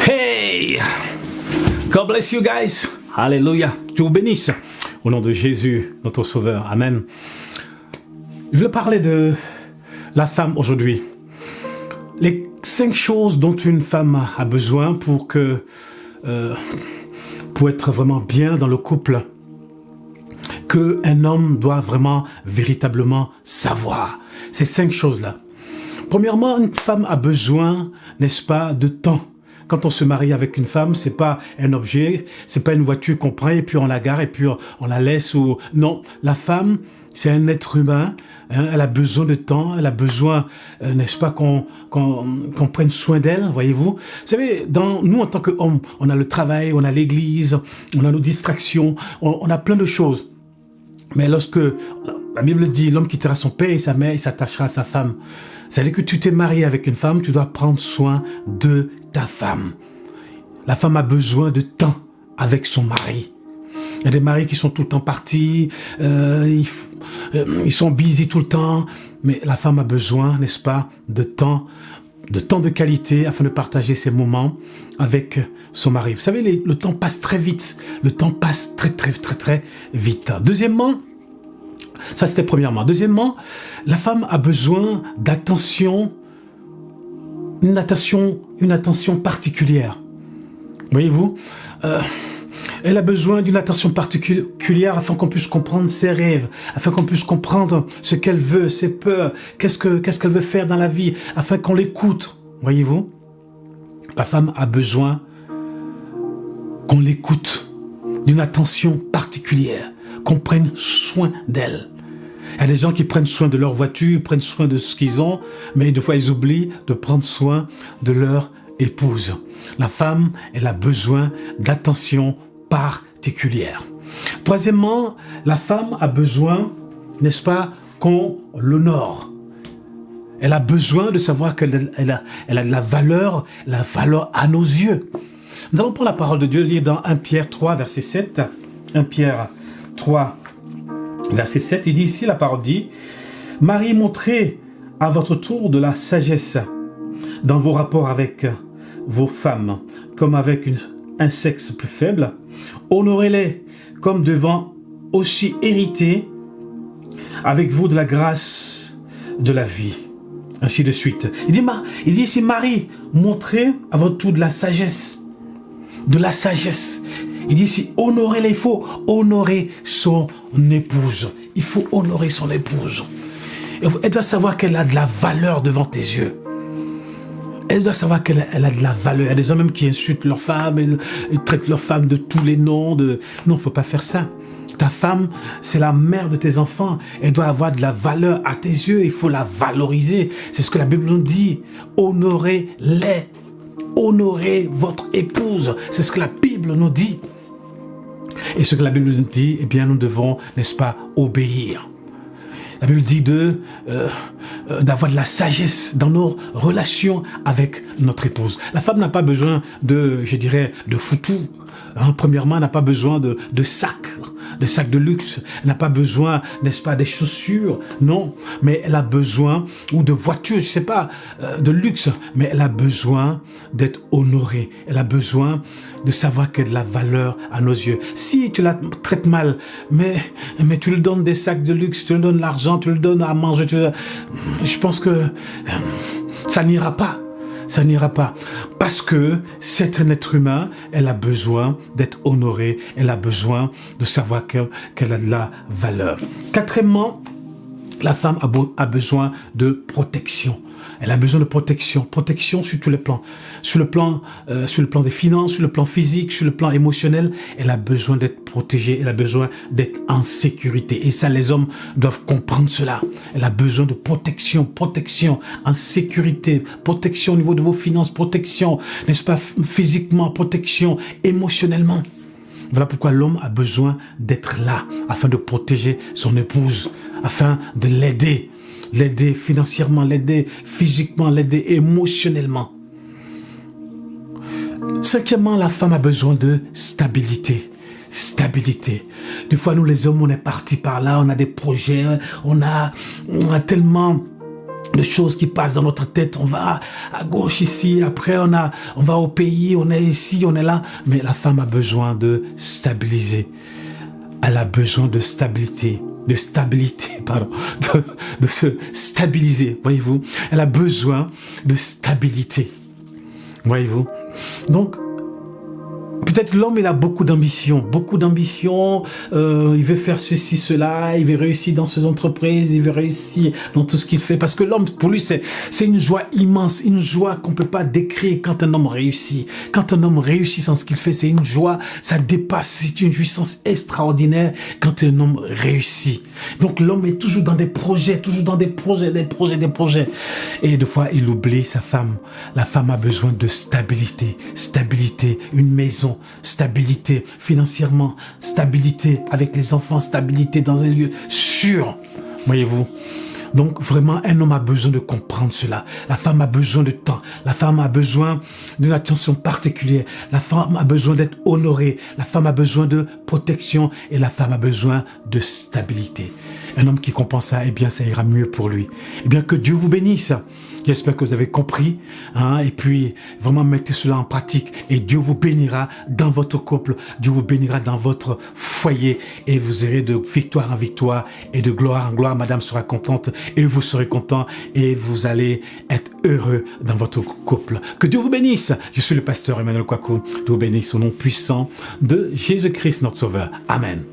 Hey! God bless you guys. Alléluia. Dieu vous bénisse. Au nom de Jésus, notre Sauveur. Amen. Je voulais parler de la femme aujourd'hui. Les 5 choses dont une femme a besoin pour être vraiment bien dans le couple, qu'un homme doit vraiment, véritablement savoir. Ces 5 choses-là. Premièrement, une femme a besoin, n'est-ce pas, de temps. Quand on se marie avec une femme, c'est pas un objet, c'est pas une voiture qu'on prend et puis on la gare et puis on la laisse ou non. La femme, c'est un être humain. Hein, elle a besoin de temps, elle a besoin, n'est-ce pas, qu'on prenne soin d'elle, voyez-vous. Vous savez, nous en tant qu'hommes, on a le travail, on a l'église, on a nos distractions, on a plein de choses. Mais lorsque la Bible dit l'homme quittera son père et sa mère, il s'attachera à sa femme. C'est-à-dire que tu t'es marié avec une femme, tu dois prendre soin de ta femme. La femme a besoin de temps avec son mari. Il y a des maris qui sont tout le temps partis, ils sont busy tout le temps, mais la femme a besoin, n'est-ce pas, de temps de qualité afin de partager ses moments avec son mari. Vous savez, le temps passe très vite. Le temps passe très vite. Deuxièmement, ça c'était premièrement. Deuxièmement, la femme a besoin d'attention, une attention particulière. Voyez-vous, elle a besoin d'une attention particulière afin qu'on puisse comprendre ses rêves, afin qu'on puisse comprendre ce qu'elle veut, ses peurs, qu'est-ce qu'elle veut faire dans la vie, afin qu'on l'écoute. Voyez-vous, la femme a besoin qu'on l'écoute, d'une attention particulière, qu'on prenne soin d'elle. Il y a des gens qui prennent soin de leur voiture, prennent soin de ce qu'ils ont, mais des fois ils oublient de prendre soin de leur épouse. La femme, elle a besoin d'attention particulière. Troisièmement, la femme a besoin, n'est-ce pas, qu'on l'honore. Elle a besoin de savoir qu'elle a de la valeur à nos yeux. Nous allons prendre la parole de Dieu, lire dans 1 Pierre 3, verset 7. 1 Pierre 3, verset 7, il dit ici, la parole dit, « Marie, montrez à votre tour de la sagesse dans vos rapports avec vos femmes, comme avec un sexe plus faible. Honorez-les comme devant aussi hériter avec vous de la grâce de la vie. » Ainsi de suite. Il dit ici, Marie, montrez à votre tour de la sagesse. De la sagesse. Il dit ici, honorez-les, il faut honorer son épouse. Il faut honorer son épouse. Elle doit savoir qu'elle a de la valeur devant tes yeux. Elle doit savoir qu'elle a de la valeur. Il y a des hommes même qui insultent leur femme, ils traitent leur femme de tous les noms. Non, il ne faut pas faire ça. Ta femme, c'est la mère de tes enfants. Elle doit avoir de la valeur à tes yeux. Il faut la valoriser. C'est ce que la Bible nous dit. Honorez-les. Honorez votre épouse. C'est ce que la Bible nous dit. Et ce que la Bible nous dit, eh bien, nous devons, n'est-ce pas, obéir. La Bible dit d'avoir de la sagesse dans nos relations avec notre épouse. La femme n'a pas besoin de foutou. Hein, premièrement, elle n'a pas besoin de sacs de luxe. Elle n'a pas besoin, n'est-ce pas, des chaussures. Non, mais elle a besoin, ou de voitures, je sais pas, de luxe. Mais elle a besoin d'être honorée. Elle a besoin de savoir qu'elle a de la valeur à nos yeux. Si tu la traites mal, mais tu lui donnes des sacs de luxe, tu lui donnes l'argent, tu lui donnes à manger, je pense que ça n'ira pas. Ça n'ira pas. Parce que c'est un être humain, elle a besoin d'être honorée, elle a besoin de savoir qu'elle a de la valeur. Quatrièmement, la femme a besoin de protection. Elle a besoin de protection sur tous les plans. Sur le plan des finances, sur le plan physique, sur le plan émotionnel, elle a besoin d'être protégée, elle a besoin d'être en sécurité. Et ça, les hommes doivent comprendre cela. Elle a besoin de protection en sécurité, protection au niveau de vos finances, protection, n'est-ce pas, physiquement, protection émotionnellement. Voilà pourquoi l'homme a besoin d'être là, afin de protéger son épouse, afin de l'aider financièrement, l'aider physiquement, l'aider émotionnellement. Cinquièmement, la femme a besoin de stabilité. Des fois, nous les hommes, on est partis par là, on a des projets, on a tellement de choses qui passent dans notre tête. On va à gauche ici, après on va au pays, on est ici, on est là. Mais la femme a besoin de stabiliser. Elle a besoin de stabilité, pardon, de se stabiliser, voyez-vous. Elle a besoin de stabilité, voyez-vous. Donc, peut-être l'homme, il a beaucoup d'ambition, il veut faire ceci, cela, il veut réussir dans ses entreprises, il veut réussir dans tout ce qu'il fait, parce que l'homme, pour lui, c'est une joie immense, une joie qu'on peut pas décrire quand un homme réussit. Quand un homme réussit dans ce qu'il fait, c'est une joie, ça dépasse, c'est une jouissance extraordinaire quand un homme réussit. Donc l'homme est toujours dans des projets, et des fois, il oublie sa femme. La femme a besoin de stabilité, une maison, stabilité financièrement, stabilité avec les enfants, stabilité dans un lieu sûr, voyez-vous. Donc vraiment, un homme a besoin de comprendre cela. La femme a besoin de temps. La femme a besoin d'une attention particulière. La femme a besoin d'être honorée. La femme a besoin de protection. Et la femme a besoin de stabilité. Un homme qui comprend ça, eh bien, ça ira mieux pour lui. Eh bien, que Dieu vous bénisse. J'espère que vous avez compris, hein, et puis vraiment mettez cela en pratique et Dieu vous bénira dans votre couple, Dieu vous bénira dans votre foyer et vous irez de victoire en victoire et de gloire en gloire. Madame sera contente et vous serez content et vous allez être heureux dans votre couple. Que Dieu vous bénisse. Je suis le pasteur Emmanuel Kwaku. Dieu vous bénisse au nom puissant de Jésus-Christ notre Sauveur. Amen.